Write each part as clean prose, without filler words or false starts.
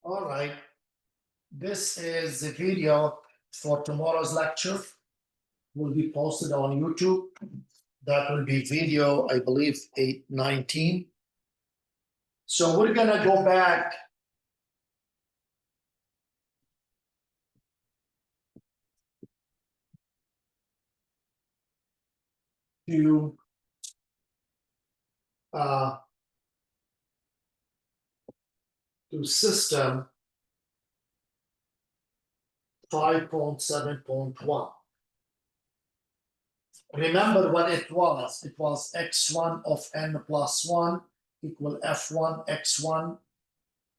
All right. This is the video for tomorrow's lecture. Will be posted on YouTube. That will be video, I believe, 819. So we're gonna go back to system 5.7.1. Remember what it was. It was x1 of n plus 1 equal f1 x1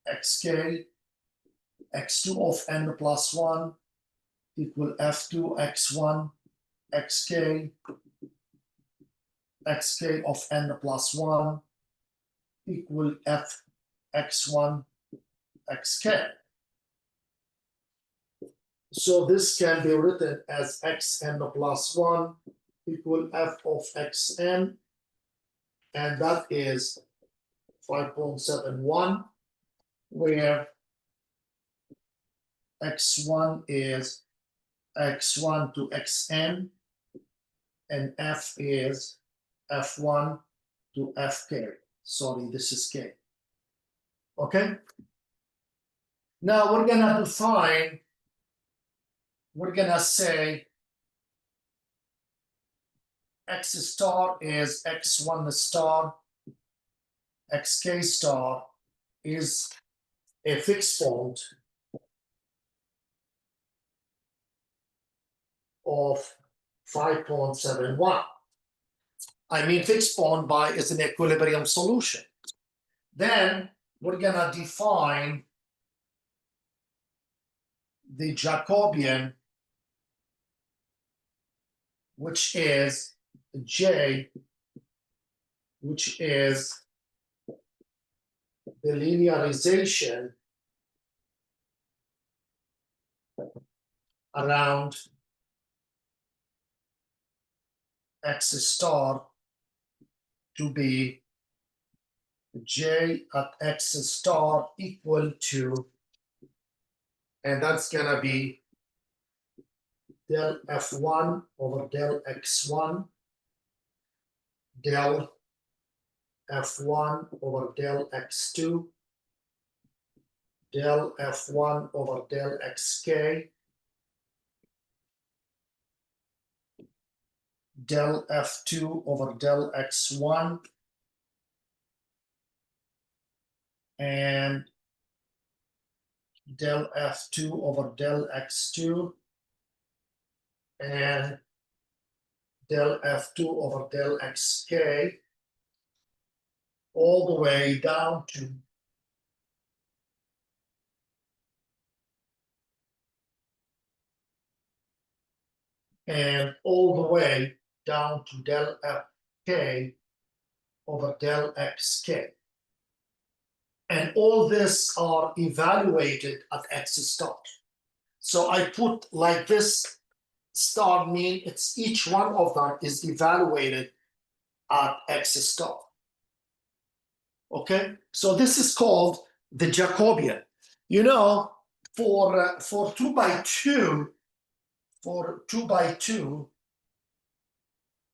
xk, x2 of n plus 1 equal f2 x1 xk, xk of n plus 1 equal f x1 xk. So this can be written as xn plus 1 equal f of xn, and that is 5.71, where x1 is x1 to xn, and f is f1 to fk. Sorry, this is k. Okay? Now we're gonna define, we're gonna say x star is x1 star, xk star is a fixed point of 5.71. I mean, fixed point by is an equilibrium solution. Then we're gonna define the Jacobian, which is J, which is the linearization around x star to be J at x star equal to, and that's gonna be del f1 over del x1, del f1 over del x2, del f1 over del xk, del f2 over del x1, and del f2 over del x2, and del f2 over del xk, all the way down to and all the way down to del fk over del xk. And all this are evaluated at x star. So I put like this star mean it's each one of them is evaluated at x star. Okay, so this is called the Jacobian. You know, for 2 by 2, for 2 by 2,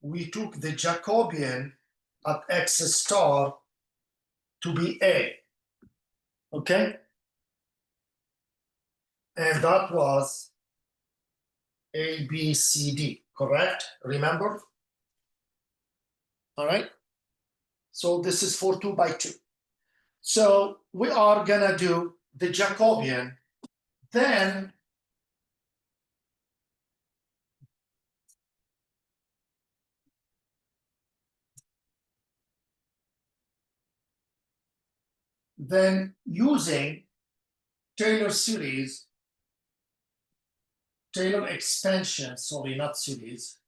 we took the Jacobian at x star to be A. Okay, and that was A, B, C, D, correct? Remember? All right. So this is for 2 by 2. So we are gonna do the Jacobian. Then using Taylor series, Taylor expansion, sorry, not series,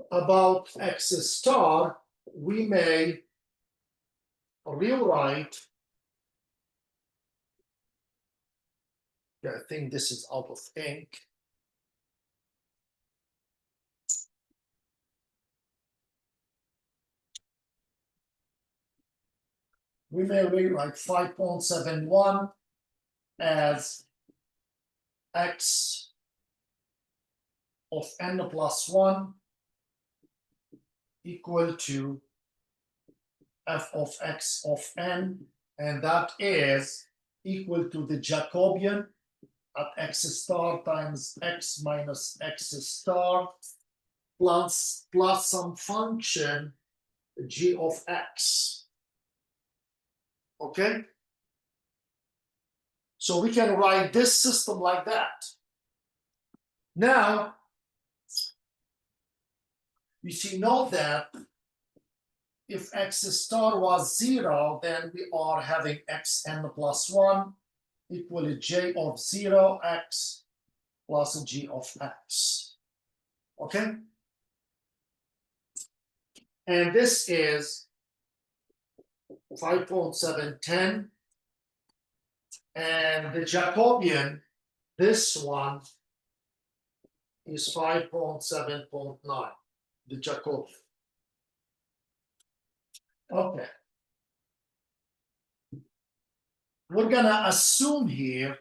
about x star, we may rewrite, yeah, I think this is out of ink. we may rewrite 5.71 as x of n plus 1 equal to f of x of n, and that is equal to the Jacobian at x star times x minus x star plus some function g of x. Okay? So we can write this system like that. Now, you see, note that if x star was 0, then we are having xn plus 1 equal to j of 0 x plus g of x. Okay? And this is 5.710. And the Jacobian, this one, is 5.7.9, the Jacobian. Okay. We're gonna assume here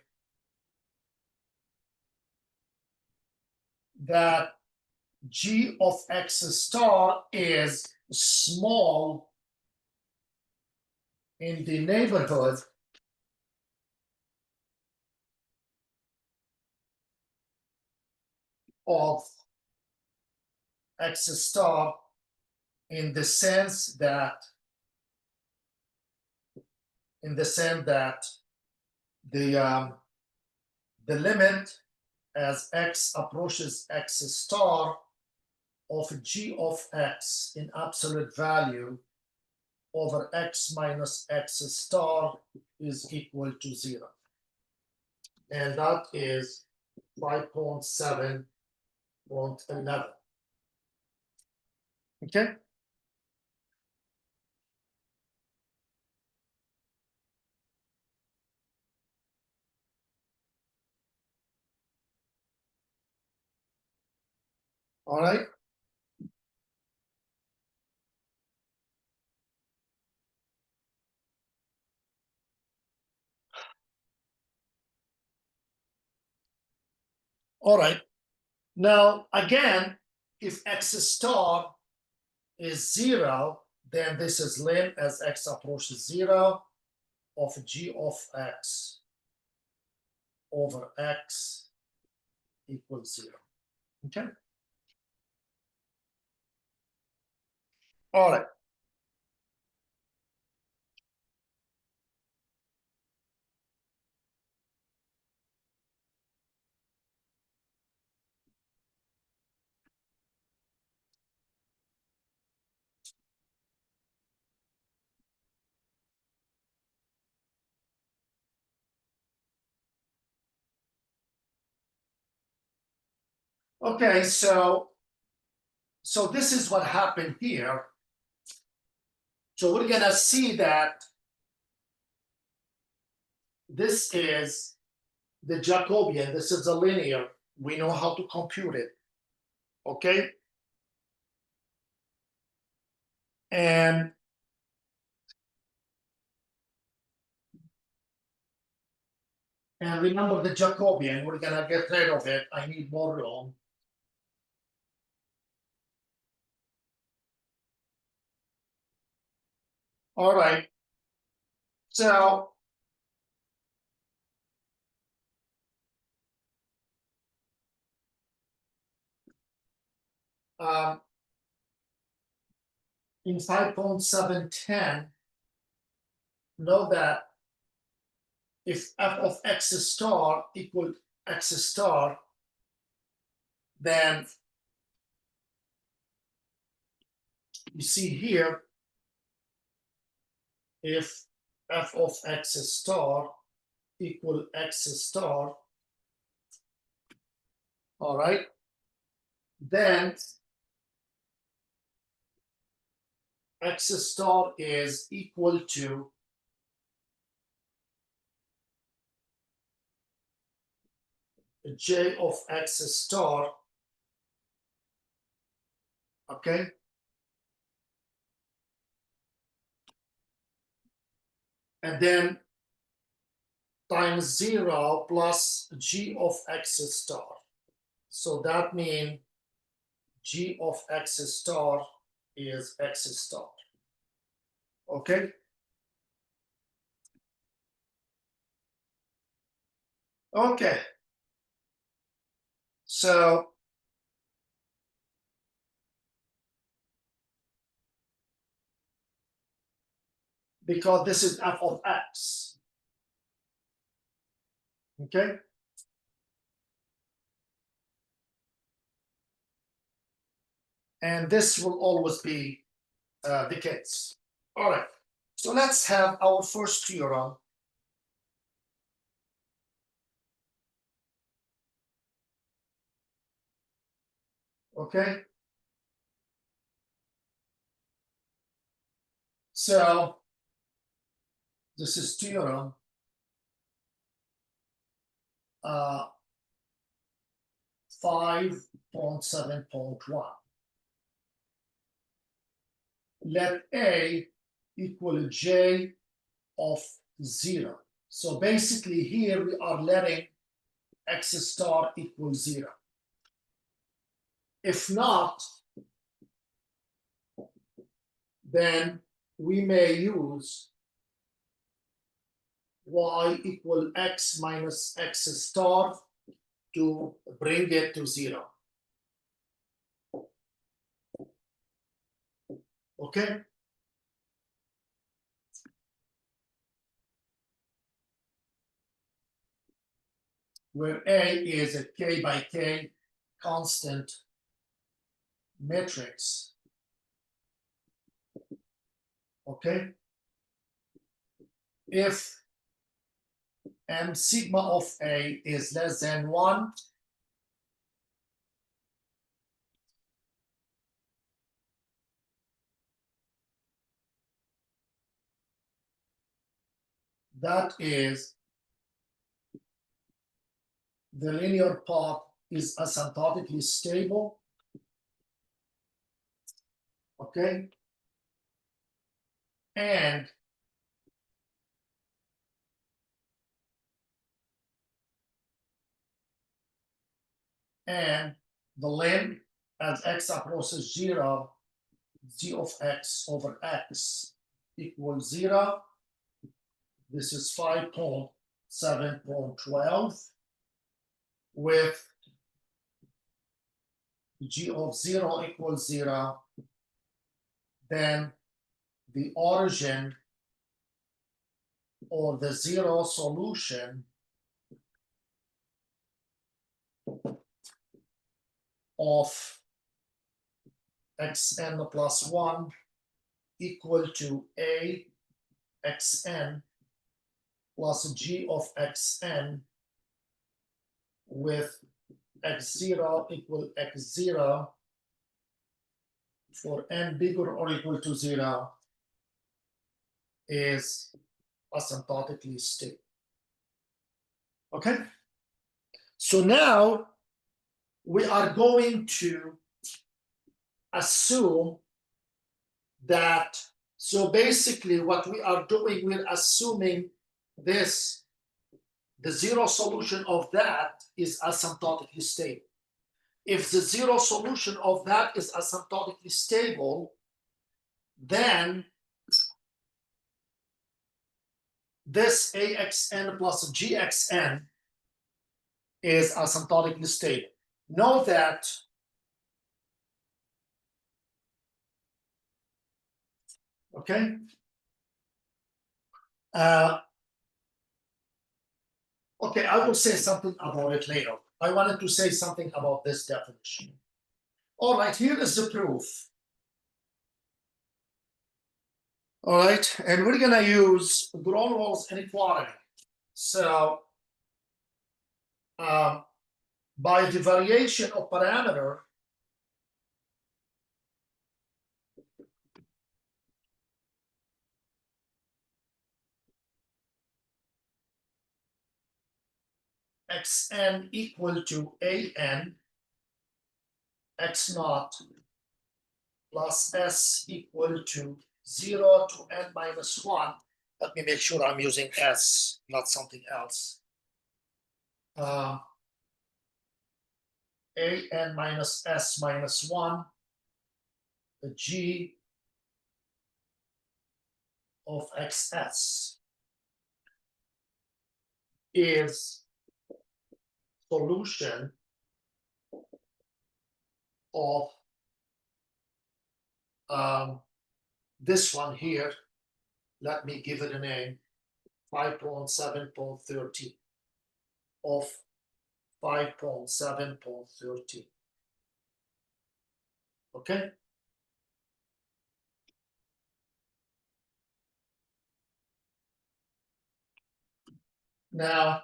that g of x star is small in the neighborhood of x star in the sense that the limit as x approaches x star of g of x in absolute value over x minus x star is equal to 0. And that is 5.7.11. Okay? All right. All right. Now, again, if x star is 0, then this is lim as x approaches 0 of g of x over x equals 0. Okay. All right. Okay, so this is what happened here. So we're gonna see that this is the Jacobian, this is a linear. We know how to compute it. Okay? And remember the Jacobian, we're gonna get rid of it. I need more room. All right. So in 5.710, know that if f of x star equal x star, then you see here, if f of x star equal x star, all right, then x star is equal to j of x star, okay, and then times 0 plus g of x star. So that means g of x star is x star. Okay? Okay. So because this is f of x. Okay? And this will always be the case. All right. So let's have our first theorem. Okay? So this is theorem 5.7.1. Let A equal j of 0. So basically here we are letting x star equal 0. If not, then we may use y equal x minus x star to bring it to 0. Okay? Where A is a k by k constant matrix. Okay? If m sigma of A is less than 1, that is the linear path is asymptotically stable. Okay? And the limit as x approaches 0, g of x over x equals 0. This is 5.7.12 with g of 0 equals 0. Then the origin or the 0 solution of xn plus 1 equal to a xn plus g of xn with x0 equal x0 for n bigger or equal to 0 is asymptotically stable. Okay? So now we are going to assume that, so basically what we are doing, we're assuming this, the 0 solution of that is asymptotically stable. If the 0 solution of that is asymptotically stable, then this AXN plus GXN is asymptotically stable. Note that okay. Okay, I will say something about it later. I wanted to say something about this definition. All right, here is the proof. All right, and we're gonna use Grunwald's inequality. So by the variation of parameter, xn equal to an x naught plus s equal to 0 to n minus 1, Let me make sure I'm using S, not something else. AN minus S minus 1, the G of XS is solution of this one here. Let me give it a name, 5.7.13 of 5.7.13. Okay? Now,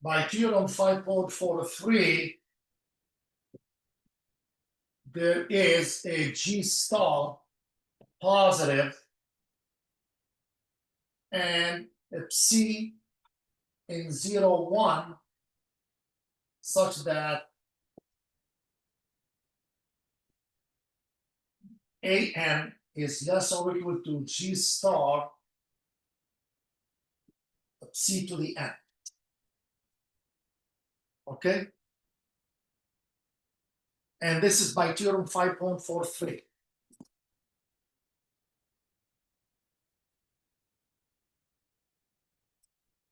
by theorem 5.43, there is a G star positive and a Psi in 0, 1 such that AN is less or equal to G star Psi to the N. Okay? And this is by theorem 5.43.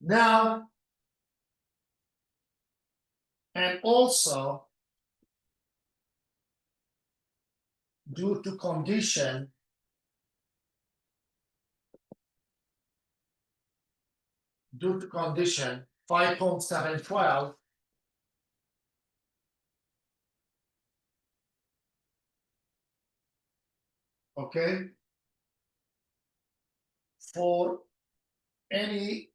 Now, and also due to condition 5.712, okay, for any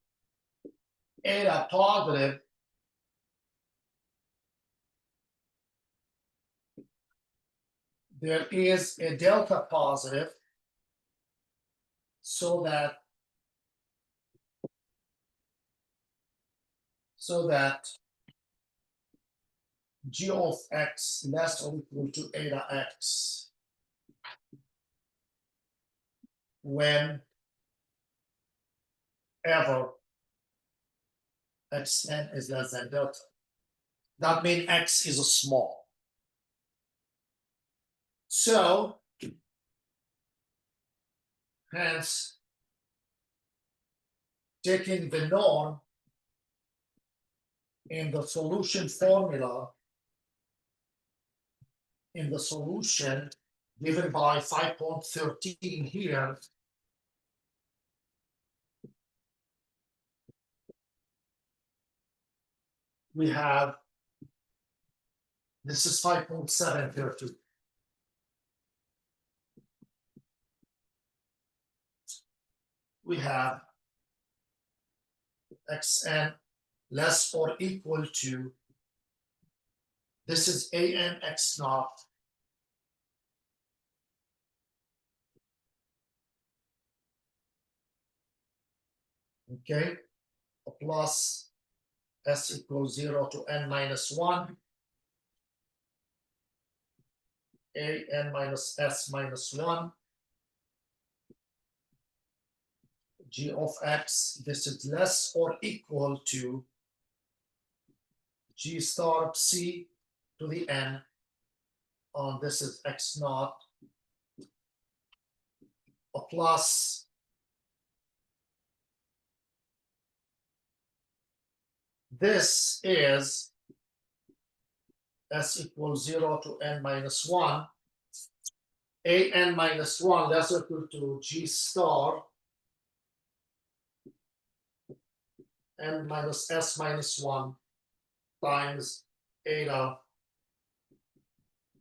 eta positive, there is a delta positive so that G of X less or equal to eta X whenever Xn is less than delta. That means X is a small. So, hence, taking the norm in the solution formula, in the solution given by 5.13 here, we have, this is 5.732. We have Xn less or equal to, this is AN X naught okay, plus S equals 0 to N minus 1, AN minus S minus 1, G of X, this is less or equal to G star Psi to the N, this is X naught, plus this is S equals 0 to N minus 1, AN minus 1 less or equal to G star N minus S minus 1 times eta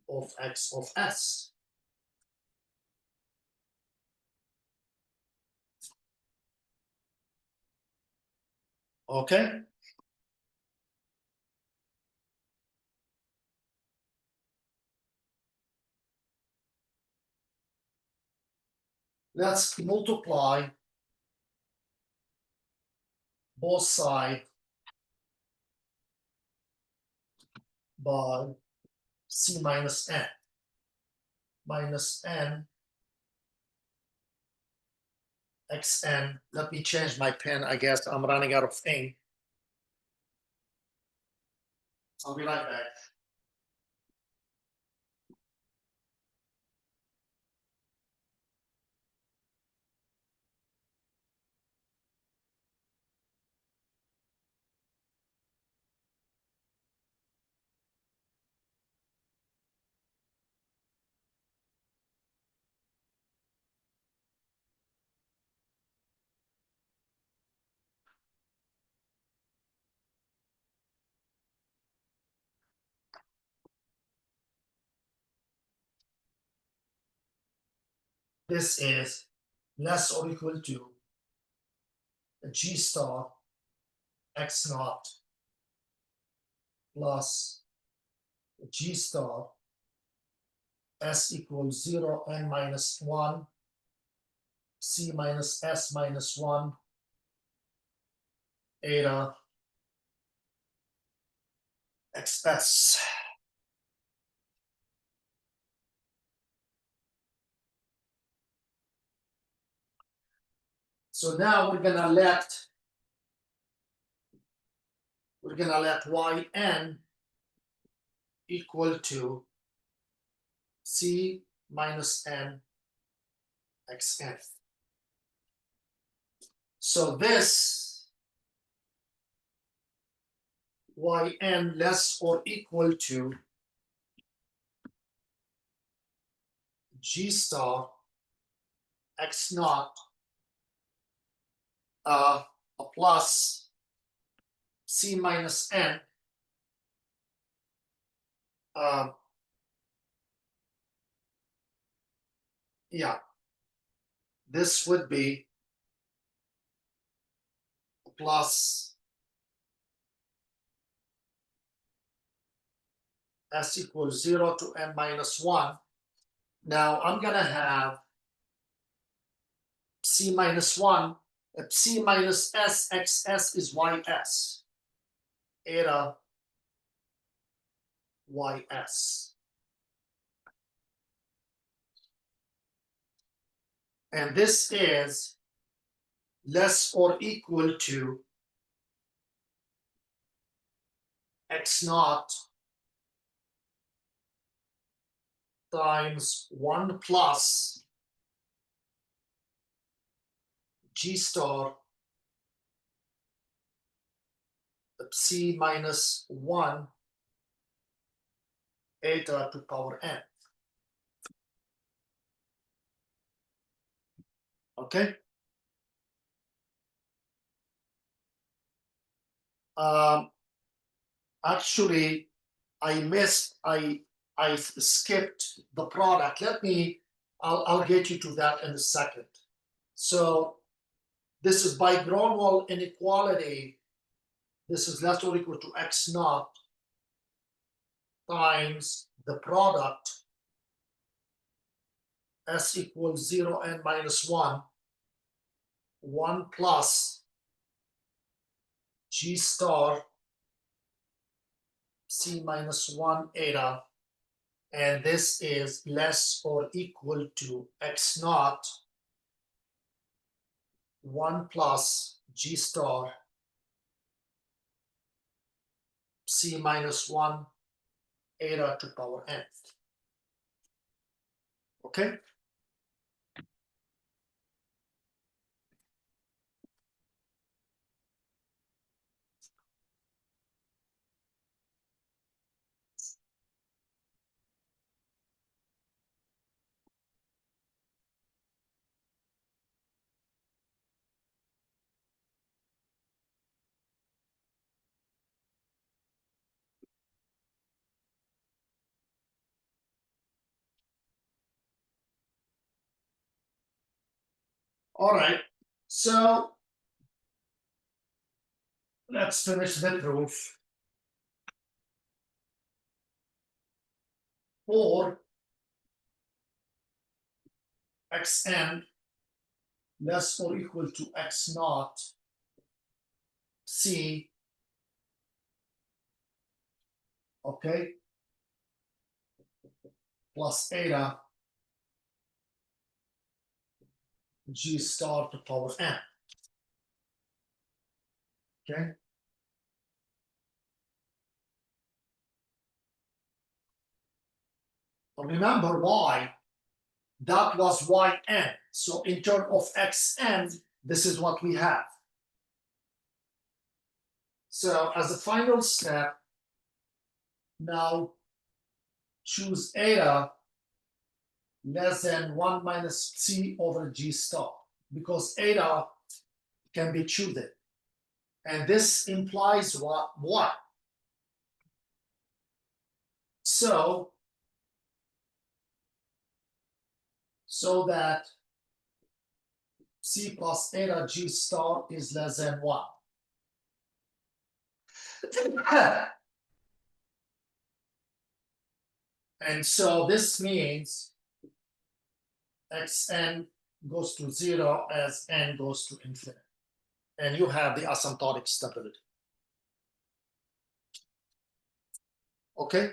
of X of S. Okay? let's multiply both sides by c minus n minus n xn. Let me change my pen. I guess I'm running out of ink. I'll be right back. This is less or equal to g star x naught plus g star s equals 0 n minus 1 c minus s minus 1 eta xs. So now we're gonna let yn equal to c minus n xn. So this yn less or equal to g star x naught plus c minus n yeah, this would be plus s equals 0 to n minus 1. Now I'm gonna have c minus 1, c minus s xs is ys, eta ys. And this is less or equal to x naught times 1 plus g star c minus 1 eta to power n. Okay. Actually, I skipped the product. I'll get you to that in a second. So this is by Gronwall inequality. This is less or equal to x naught times the product s equals 0 n minus 1 plus g star c minus 1 eta, and this is less or equal to x naught 1 plus g star c minus 1 eta to power n. Okay. All right, so let's finish the proof. For xn less or equal to x naught c, okay, plus eta g star to power n. Okay. Remember y, that was yn. So in terms of xn, this is what we have. So as a final step, now choose eta less than 1 minus c over g star, because eta can be chosen. And this implies what? So that c plus eta g star is less than 1. And so this means xn goes to 0 as n goes to infinity. And you have the asymptotic stability. Okay?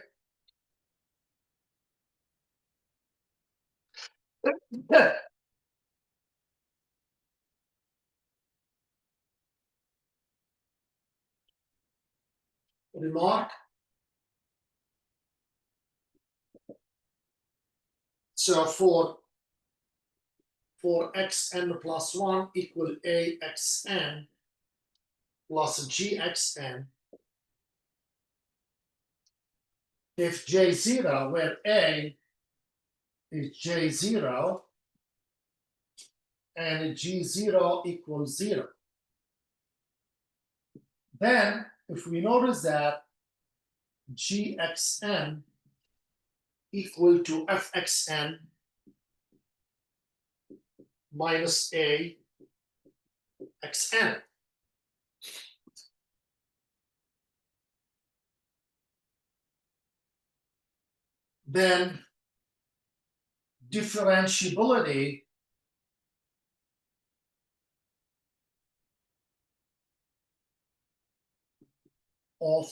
Remark? So for xn plus 1 equal axn plus gxn, if J0, where A is J0 and G0 equals 0, then if we notice that Gxn equal to Fxn minus A xn. Then differentiability of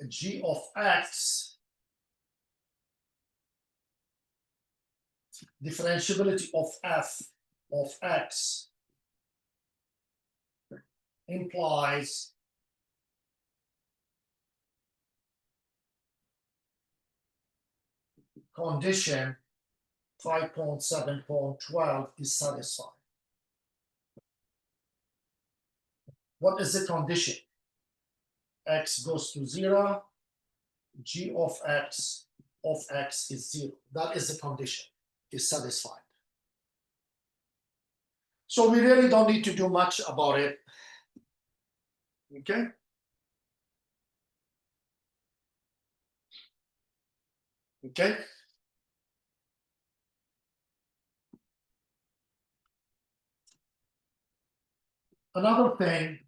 g of x, differentiability of f of x implies condition 5.7.12 is satisfied. What is the condition? X goes to 0, g of x is 0. That is the condition, is satisfied. So we really don't need to do much about it. Okay? Okay? Another thing,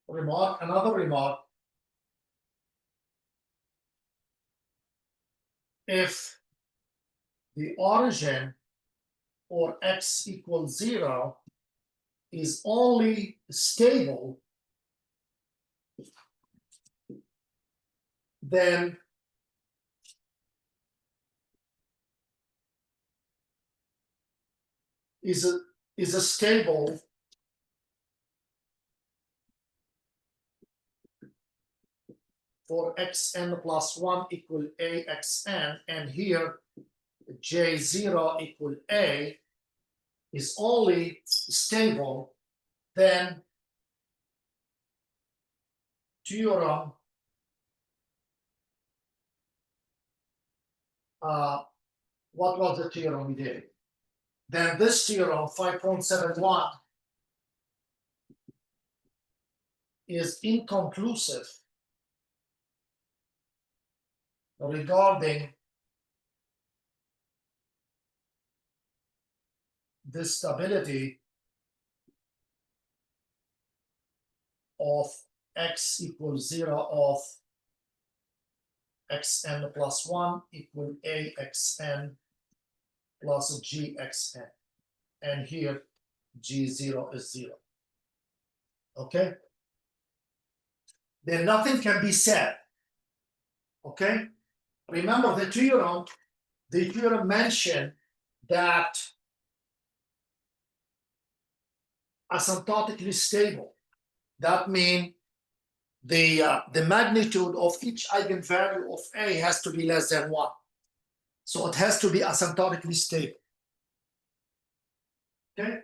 another remark, if the origin or x equals 0 is only stable, then is a stable for xn plus 1 equal axn, and here J0 equal A is only stable, then theorem what was the theorem we did? Then this theorem 5.71 is inconclusive regarding the stability of x equals 0 of xn plus 1 equal axn plus gxn. And here g0 is 0. Okay? Then nothing can be said. Okay? Remember the theorem mentioned that asymptotically stable. That means the magnitude of each eigenvalue of A has to be less than 1. So it has to be asymptotically stable. Okay?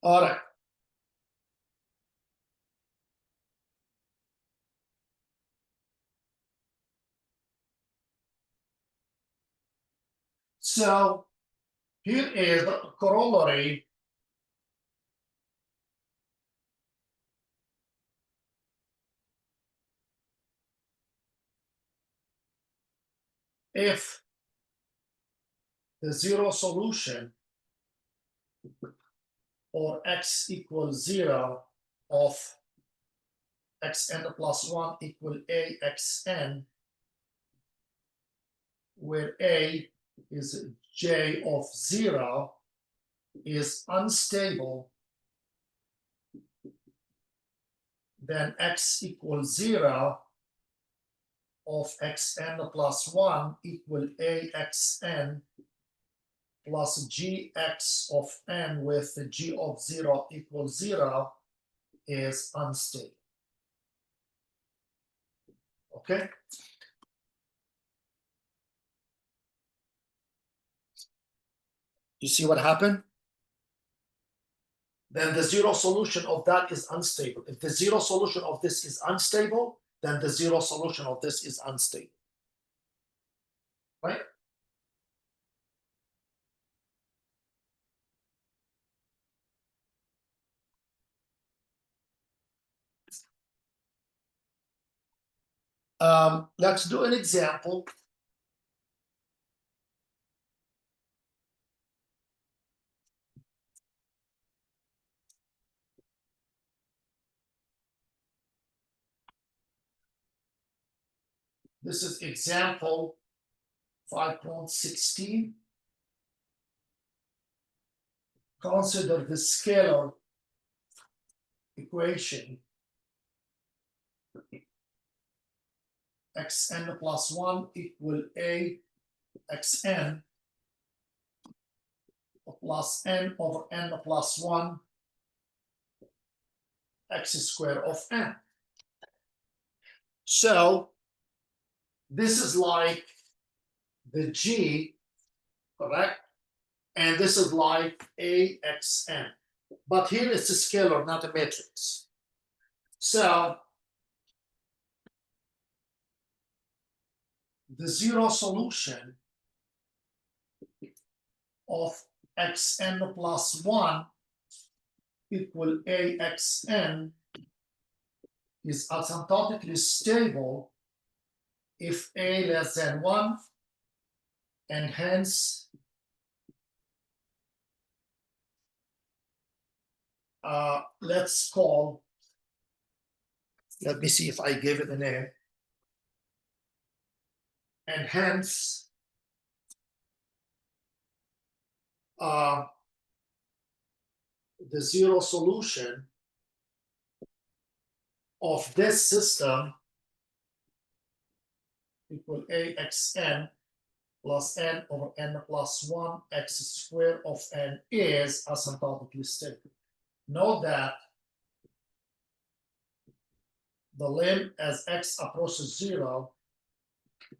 All right. So here is the corollary. If the zero solution or x equals 0 of xn plus 1 equal axn, where A is j of 0, is unstable, then x equals 0 of xn plus 1 equal axn plus gx of n with the g of 0 equals 0 is unstable. Okay? You see what happened? Then the zero solution of that is unstable. If the zero solution of this is unstable, then the zero solution of this is unstable. Right? Let's do an example. This is example 5.16. Consider the scalar equation xn plus 1 equal xn plus n over n plus 1 x squared of n. So this is like the g, correct? And this is like axn. But here it's a scalar, not a matrix. So the zero solution of xn plus 1 equal axn is asymptotically stable if a less than 1, and hence let's call, let me see if I gave it a name, and hence the zero solution of this system equal axn plus n over n plus 1 x squared of n is asymptotically stable. Note that the limit as x approaches 0,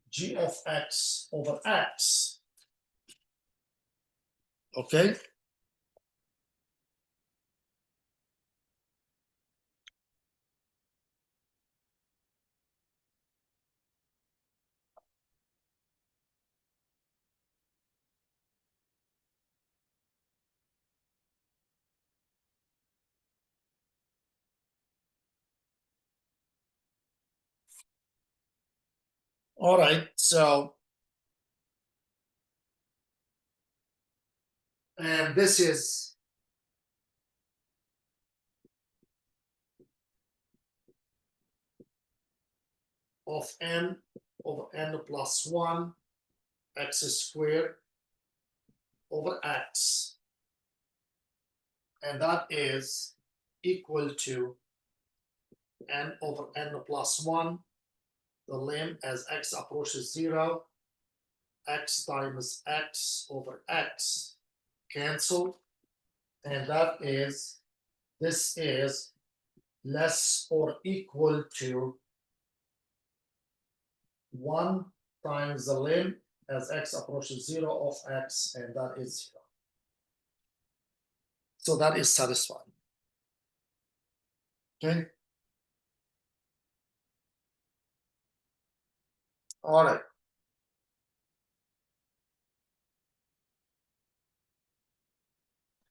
g of x over x. Okay? All right, so, and this is of n over n plus 1 x squared over x, and that is equal to n over n plus 1, the limit as x approaches 0, x times x over x cancel, and that is, this is less or equal to 1 times the limit as x approaches 0 of x, and that is 0. So that is satisfied. Okay. All right.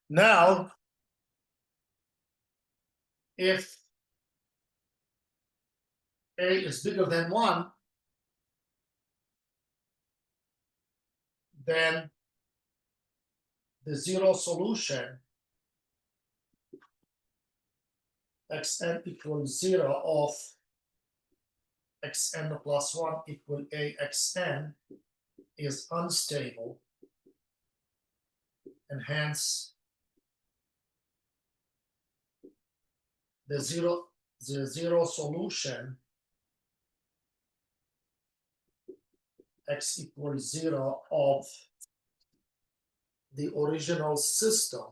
Now, if a is bigger than 1, then the zero solution xn equals 0 of xn plus 1 equal axn is unstable, and hence the zero solution x equals 0 of the original system,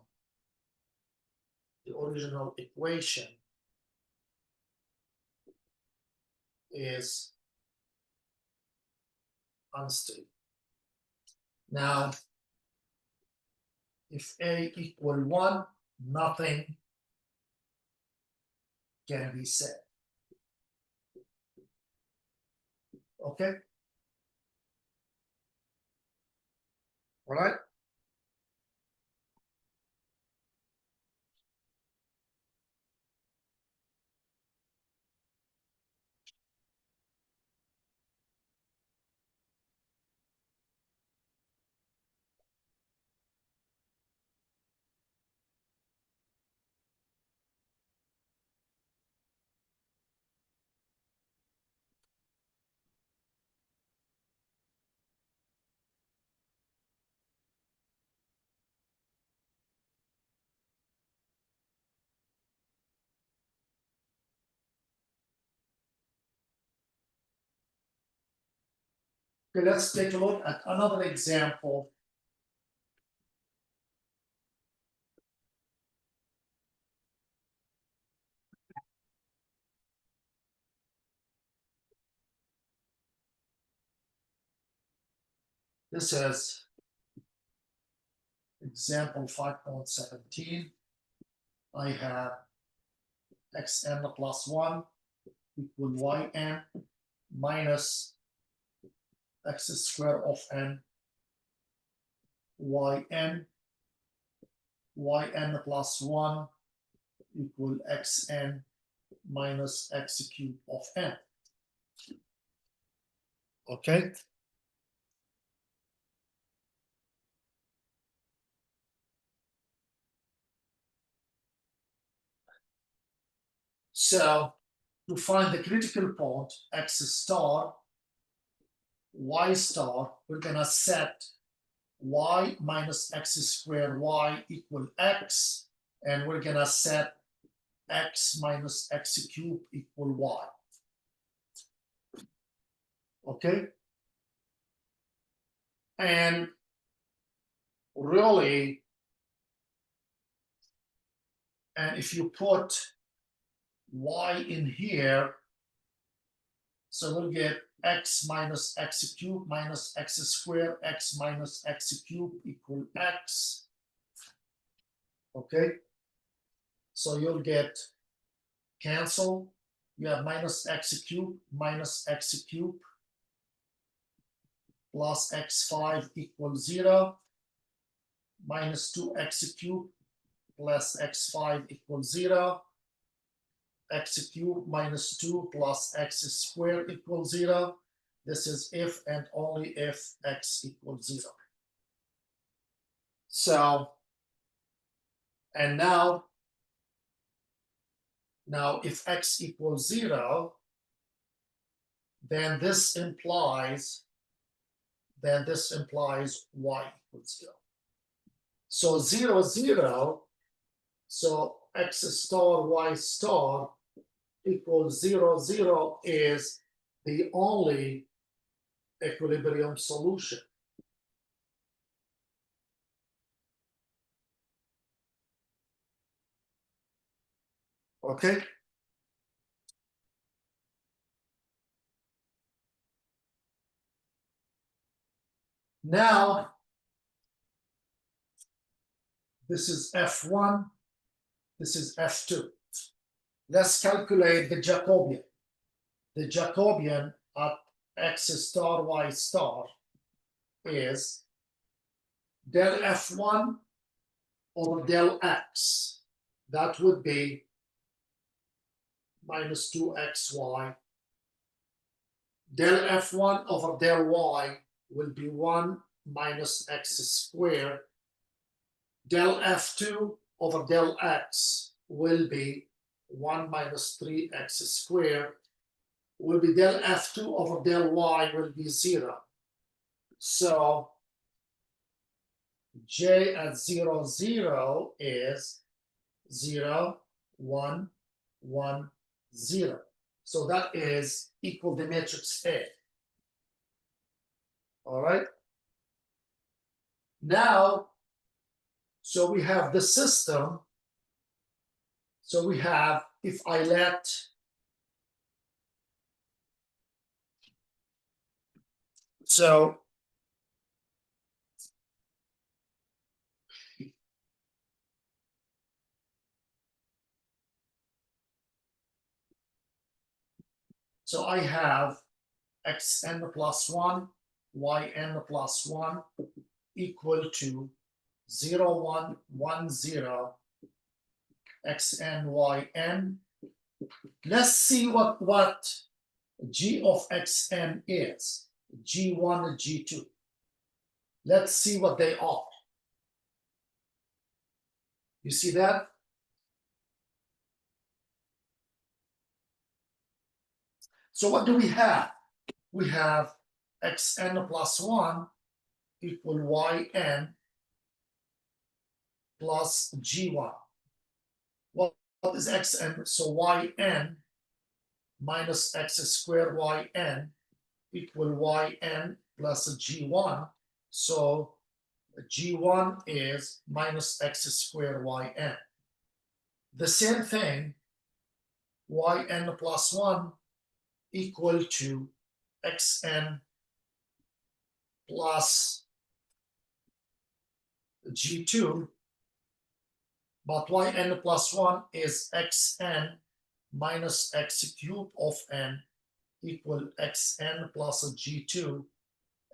the original equation, is unstable. Now, if a equal 1, nothing can be said. Okay? All right? Okay, let's take a look at another example. This is example 5.17. I have xn plus 1 equal yn minus x squared of n yn plus 1 equal xn minus x cubed of n. Okay. So to find the critical point x star, y star, we're gonna set y minus x squared y equal x, and we're gonna set x minus x cubed equal y. Okay? And really, and if you put y in here, so we'll get x minus x cubed minus x squared, x minus x cubed equal x. Okay? So you'll get cancel. You have minus x cubed plus x5 equals 0, minus 2x cubed plus x5 equals 0, x cubed minus 2 plus x squared equals 0. This is if and only if x equals 0. So, and now if x equals 0, then this implies y equals 0. So 0, 0, so x star y star equals 0, 0 is the only equilibrium solution. Okay? Now, this is F1, this is F2. Let's calculate the Jacobian. The Jacobian at x star y star is del F1 over del x. That would be minus 2xy. Del F1 over del y will be 1 minus x squared. Del F2 over del x will be 1 minus 3x squared. Will be del F2 over del y will be 0. So J at 0, 0 is 0, 1, 1, 0. So that is equal the matrix A. All right. Now, so we have the system. So we have, if I let so I have xn plus 1, yn plus 1 equal to 0, 1, 1, 0, xn, yn. Let's see what g of xn is, g1 and g2. Let's see what they are. You see that? So what do we have? We have xn plus 1 equal yn plus g1. What is xn? So yn minus x squared yn equal yn plus g1. So g1 is minus x squared yn. The same thing, yn plus 1 equal to xn plus g2, but yn plus 1 is xn minus x cubed of n equal xn plus g2,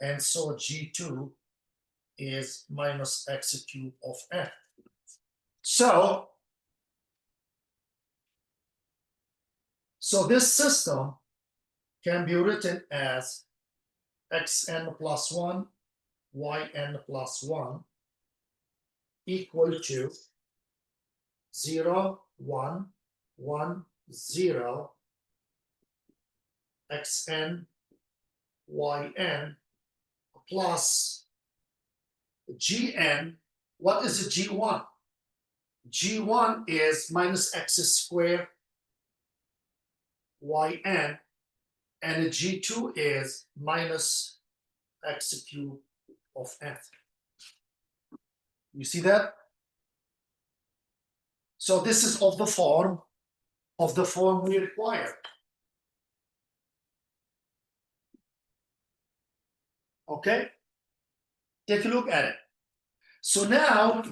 and so g2 is minus x cubed of n. So this system can be written as xn plus 1, yn plus 1 equal to 0, 1, 1, 0, xn, yn plus gn. What is the g1? G1 is minus x squared yn, and g2 is minus x cubed of n. You see that? So this is of the form we require. Okay? Take a look at it. So now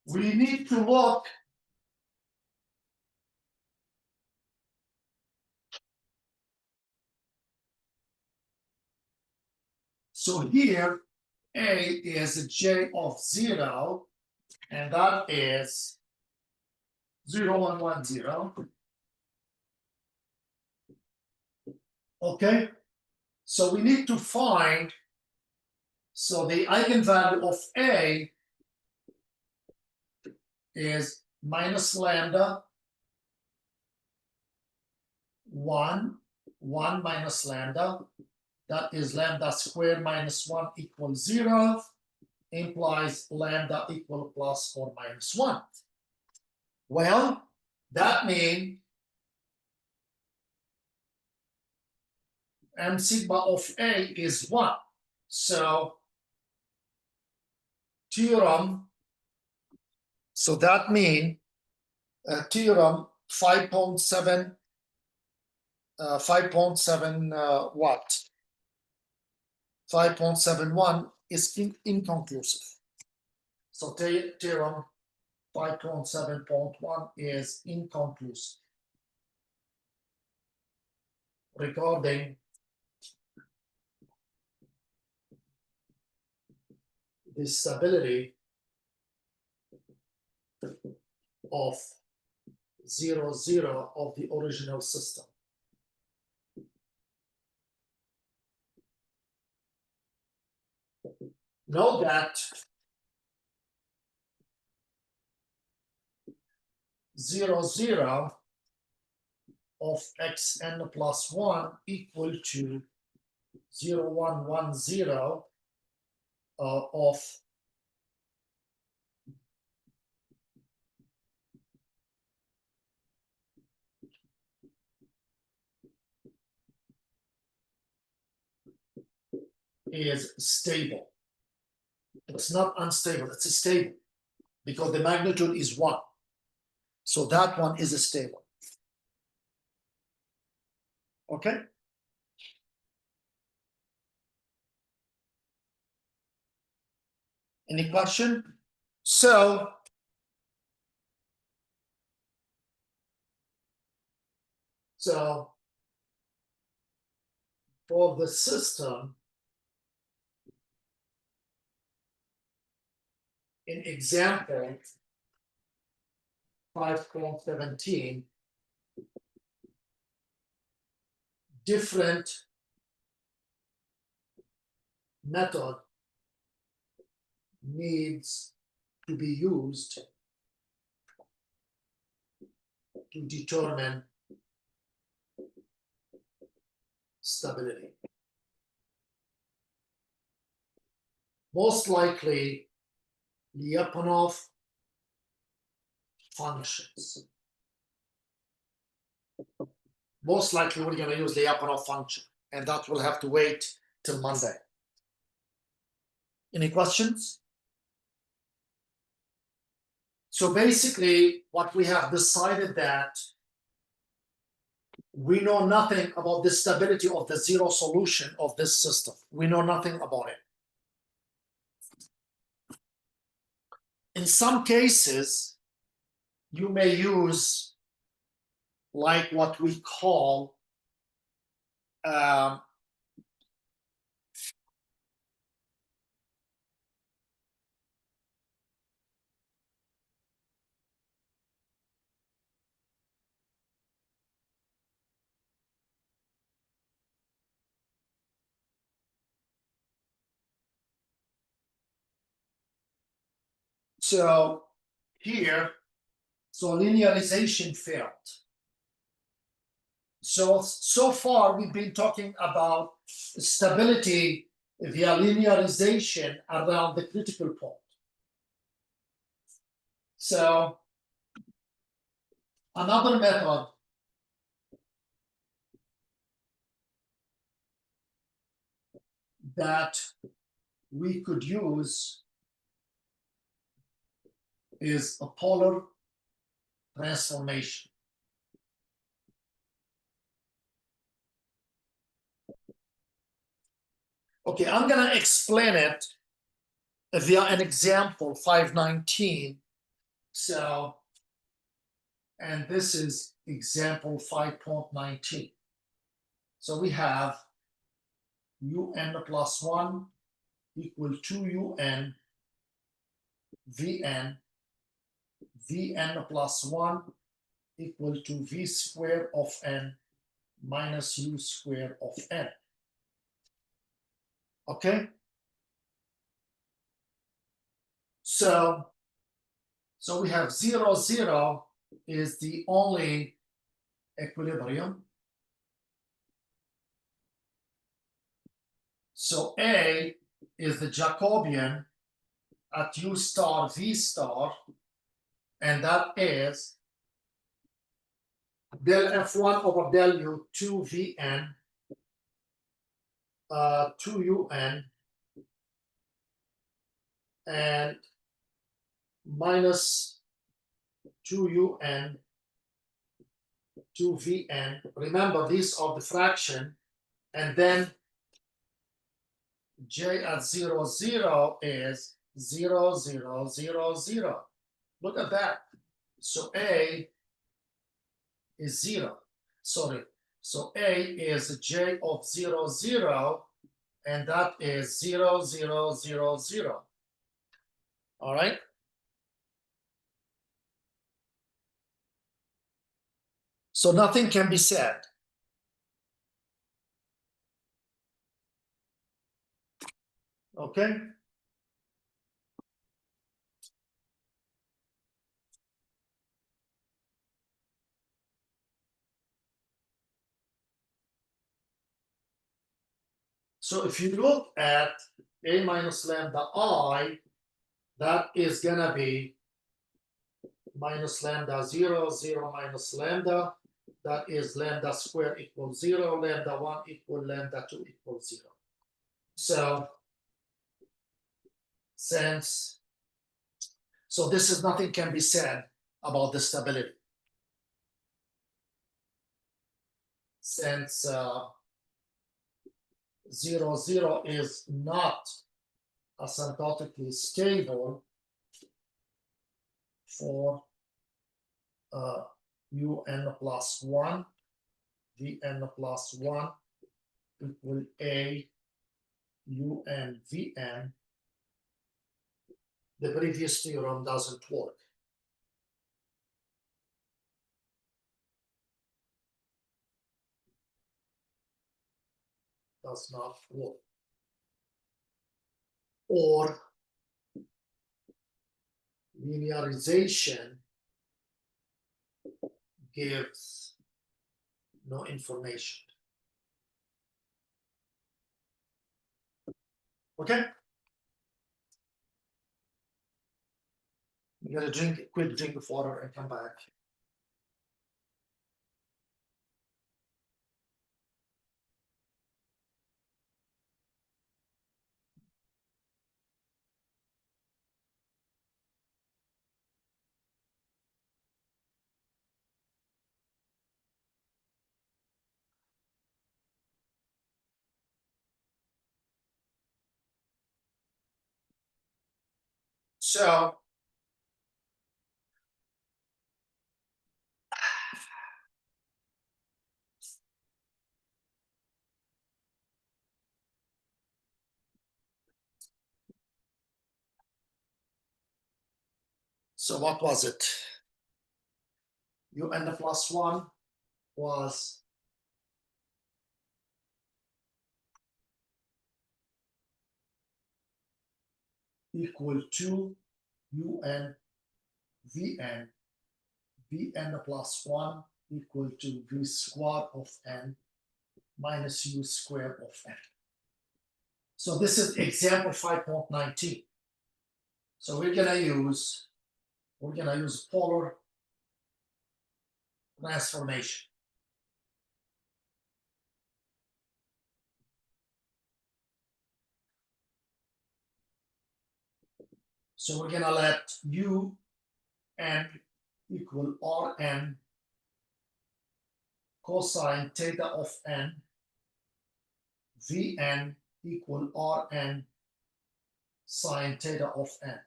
we need to look so here A is j of 0, and that is 0, 1, 1, 0. Okay? So we need to find, so the eigenvalue of A is minus lambda 1, 1 minus lambda, that is lambda squared minus 1 equals 0, implies lambda equal plus or minus 1. Well, that means m sigma of A is 1. So theorem, so that means theorem 5.7 what? 5.71 is inconclusive. So theorem 5.7.1 is inconclusive regarding the stability of 0, 0 of the original system. Note that 0, 0 of xn plus 1 equal to 0, 1, 1, 0 of is stable. It's not unstable, it's stable because the magnitude is 1. So that one is stable. Okay? Any question? So for the system in example 5.17, different method needs to be used to determine stability. Most likely, Lyapunov functions. Most likely, we're going to use Lyapunov function, and that will have to wait till Monday. Any questions? So basically, what we have decided that we know nothing about the stability of the zero solution of this system. We know nothing about it. In some cases, you may use like what we call so here, so linearization failed. So far we've been talking about stability via linearization around the critical point. So another method that we could use is a polar transformation. Okay, I'm going to explain it via an example 519. So, and this is example 5.19. So we have un plus 1 equal to un vn, vn plus 1 equal to v squared of n minus u squared of n. Okay? So we have 0, 0 is the only equilibrium. So A is the Jacobian at U star V star, and that is del F1 over del U 2 Vn 2 Un and minus 2 Un 2 Vn. Remember, these are the fraction, and then J at 0, 0 is 0, 0, 0, 0. Look at that. So A is 0. Sorry. So A is J of 0, 0, and that is 0, 0, 0, 0. All right. So nothing can be said. Okay. So if you look at A minus lambda I, that is gonna be minus lambda 0, 0 minus lambda. That is lambda squared equals 0, lambda 1 equal lambda 2 equals 0. So this is nothing can be said about the stability. Since 0, 0 is not asymptotically stable for Un plus 1, Vn plus 1 equal A Un Vn, the previous theorem doesn't work. Does not work. Or linearization gives no information. Okay? I'm gonna drink a quick drink of water and come back. So what was it? Un plus 1 was equal to Un Vn, Vn plus 1 equal to V squared of n minus U squared of n. So this is example 5.19. So we're gonna use polar transformation. So we're gonna let U n equal Rn cosine theta of n, Vn equal Rn sine theta of n.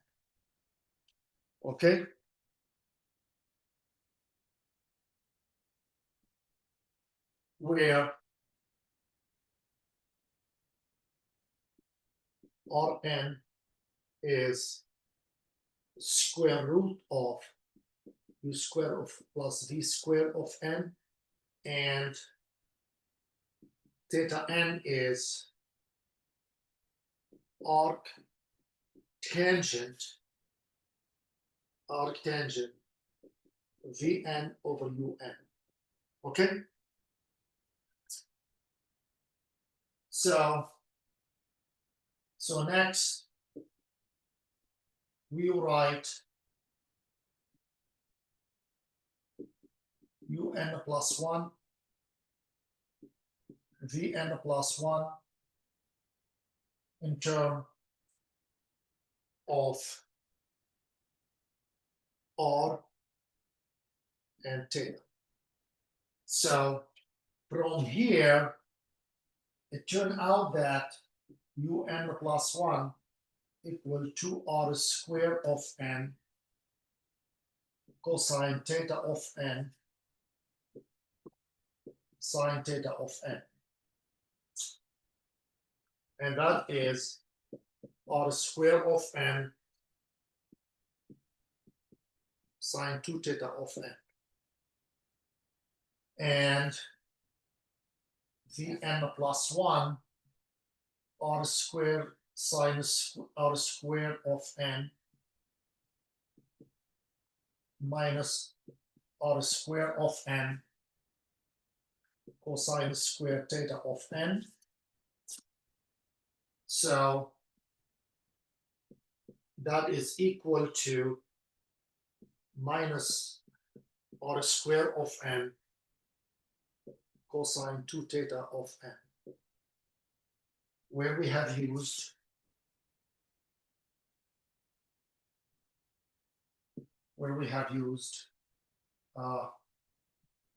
Okay? Where Rn is square root of U square of plus V square of n, and theta n is arc tangent Vn over Un. Okay? So So next, we write un plus 1, vn plus 1 in term of r and theta. So from here, it turned out that un plus 1 equal to r square of n cosine theta of n sine theta of n. And that is r square of n sine 2 theta of n. And vn plus 1 r square sine r square of n minus r square of n cosine square theta of n. So that is equal to minus r square of n cosine 2 theta of n, where we have used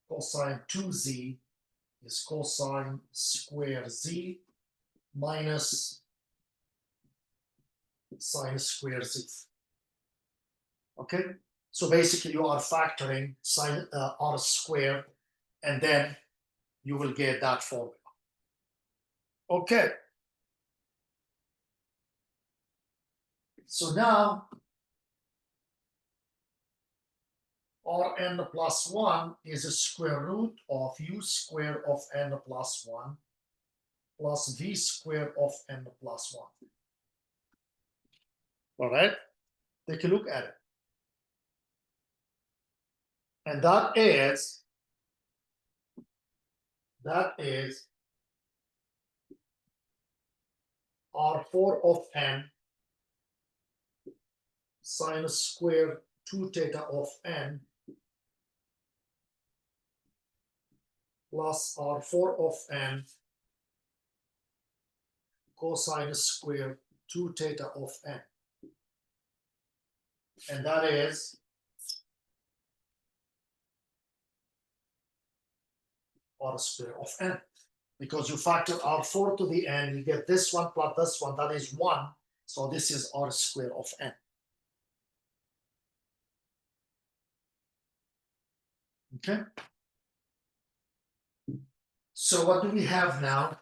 cosine 2z is cosine square z minus sine square z. Okay, so basically you are factoring sine r square, and then you will get that formula. Okay, so now Rn plus 1 is a square root of u square of n plus 1 plus v square of n plus 1. All right, take a look at it. And that is R4 of n sine square 2 theta of n plus R4 of n cosine square 2 theta of n. And that is R square of n. Because you factor R4 to the n, you get this one plus this one, that is 1. So this is R square of n. Okay. So what do we have now?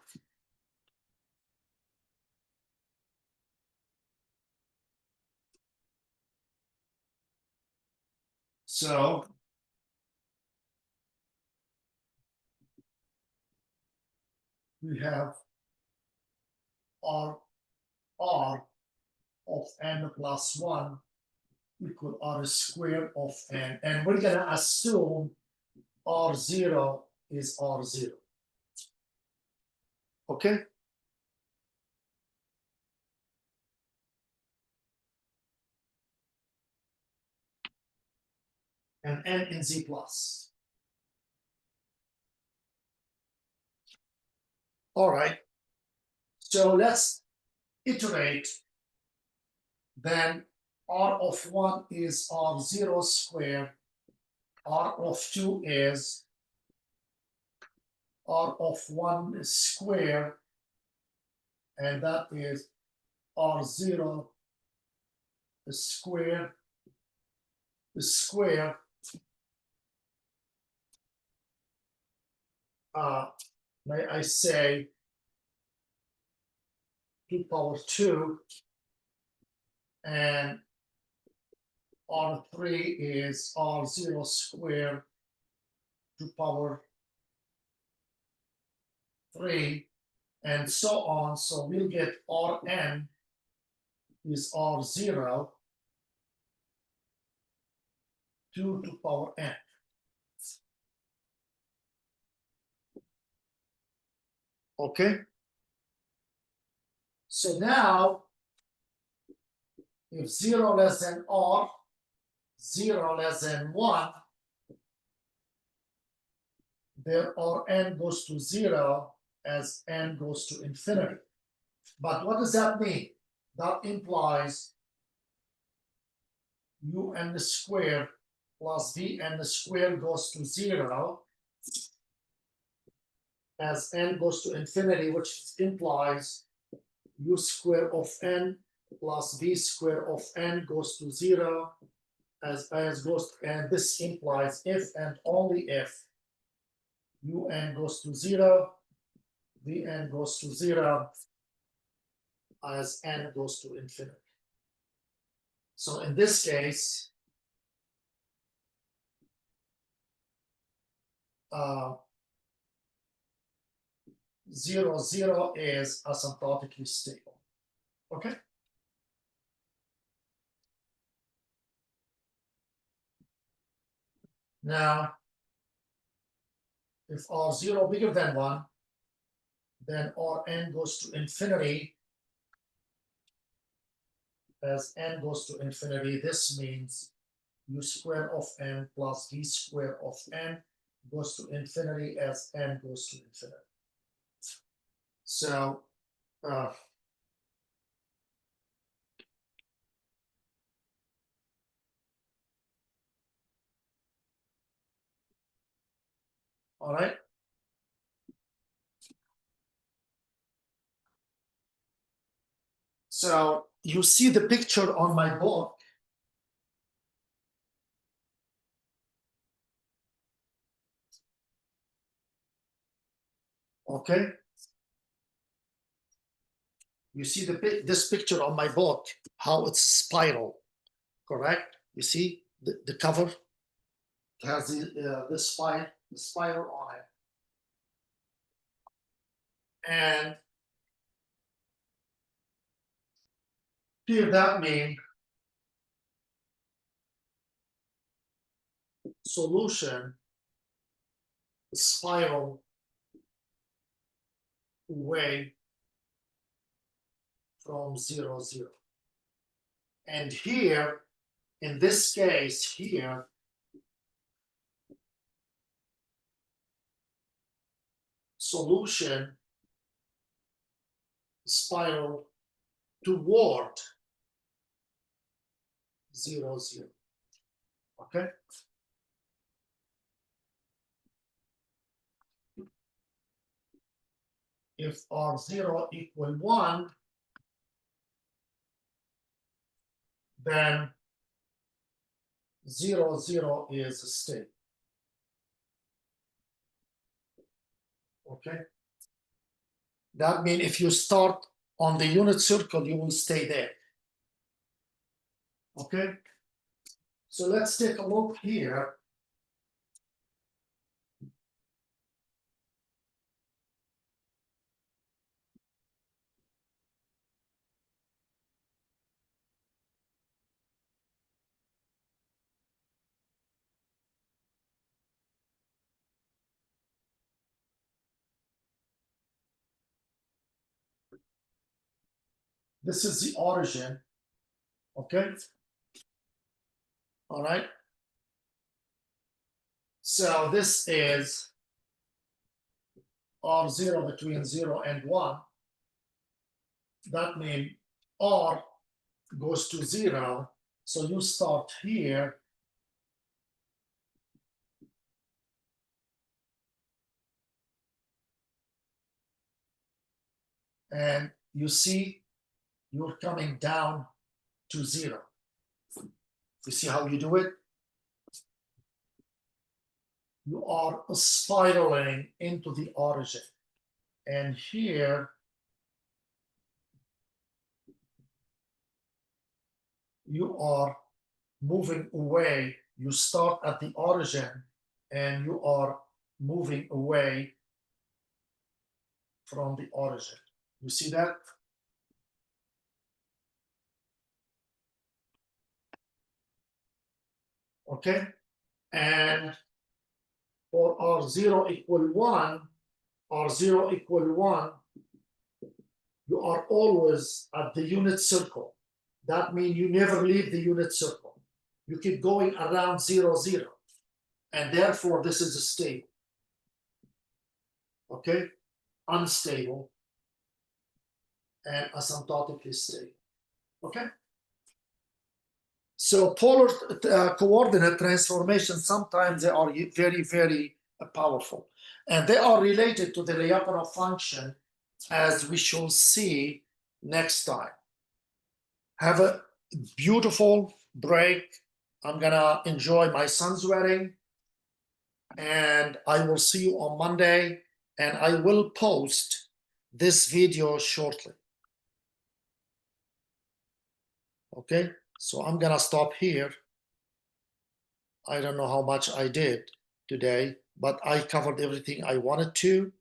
So we have R of n plus 1 equal R square of n. And we're going to assume R0 is R0. Okay? And n in Z plus. All right. So let's iterate. Then R of 1 is R0 squared. R of 2 is R of 1 squared. And that is R0 squared may I say 2 power 2, and R3 is R0 squared 2 power 3, and so on. So we'll get Rn is R0 2 to power n. Okay, So now, if 0 less than R, 0 less than 1, there Rn goes to 0 as n goes to infinity. But what does that mean? That implies un squared plus vn squared goes to 0 as n goes to infinity, which implies u squared of n plus v squared of n goes to 0 as goes to, and this implies if and only if un goes to 0, vn goes to 0 as n goes to infinity. So in this case, 0, 0 is asymptotically stable. Okay. Now, if R0 bigger than 1, then Rn goes to infinity. As n goes to infinity, this means u squared of n plus v squared of n goes to infinity as n goes to infinity. So, all right. So you see the picture on my book. Okay. You see this picture on my book, how it's a spiral, correct? You see the cover has the spiral on it. And here that means solution spiral away from 0, 0. And here, in this case here, solution spiral toward 0, 0. Okay. If R0 equal 1, then 0, 0 is a state. Okay. That means if you start on the unit circle, you will stay there. Okay. So let's take a look here. This is the origin. Okay. All right. So this is R0 between 0 and 1. That means R goes to 0. So you start here. And you see you're coming down to 0. You see how you do it? You are spiraling into the origin. And here, you are moving away. You start at the origin and you are moving away from the origin. You see that? Okay. And for R0 equal 1, R0 equal 1, you are always at the unit circle. That means you never leave the unit circle. You keep going around 0, 0. And therefore, this is stable. Okay? Unstable and asymptotically stable. Okay? So polar coordinate transformations, sometimes they are very, very powerful. And they are related to the Lyapunov function, as we shall see next time. Have a beautiful break. I'm gonna enjoy my son's wedding. And I will see you on Monday. And I will post this video shortly. Okay, so I'm gonna stop here. I don't know how much I did today, but I covered everything I wanted to.